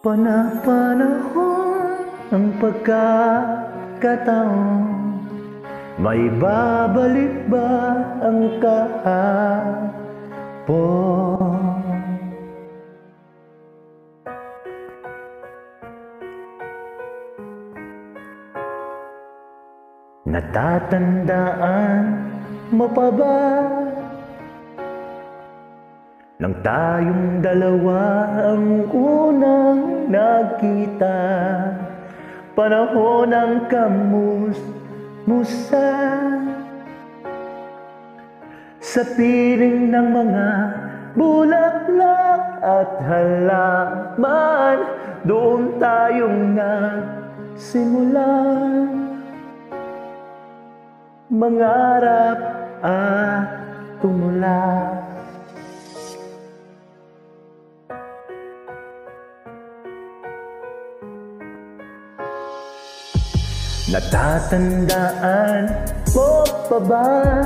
Panahon ng pagkakataon, may babalik ba ang kahapon? Natatandaan mo pa ba nang tayong dalawa ang unang nagkita? Panahon ng kamus-musa sa piling ng mga bulaklak at halaman. Doon tayong nagsimulan mangarap at tumula. Natatandaan mo pa ba?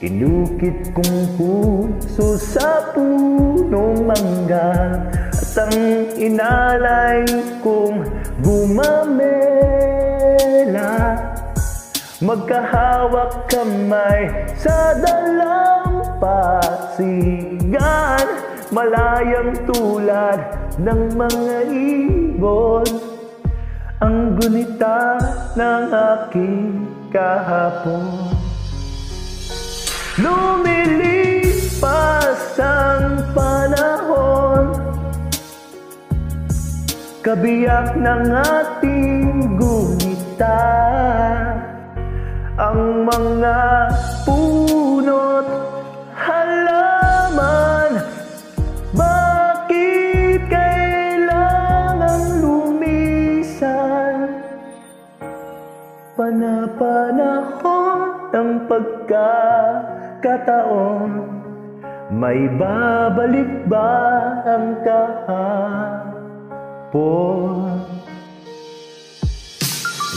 Inukit kong puso sa punong mangga, at ang inalay kong gumamela. Magkahawak kamay sa dalampasigan, malayang tulad ng mga ibon, ang gunita ng aking kahapon. Lumilipas ang panahon, kabiyak ng ating gunita. Ang mga puno't halaman, bakit kailangang lumisan? Panahon ng pagkakataon, may babalik ba ang kahapon?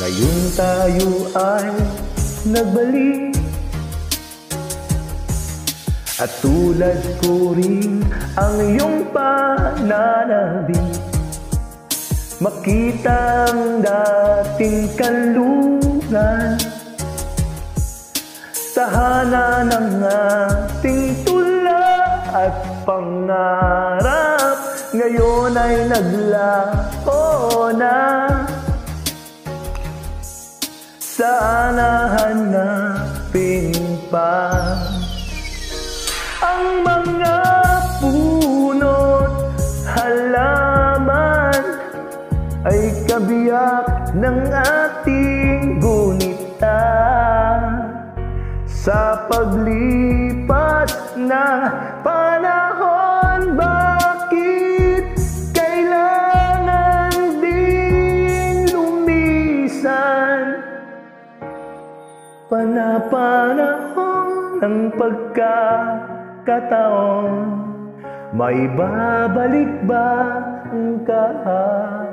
Ngayon tayo ay nagbalik, at tulad ko rin ang iyong pananabik. Makita ang dating kanlungan, tahanan ng ating tula at pangarap. Ngayon ay naglaho na, saan hanapin pa ang mga puno't halaman? Ay kabiyak ng ating gunita. Sa paglipas ng panahon, bakit kailangan ding lumisan? Panahon ng pagkakataon, may babalik ba ang kahapon?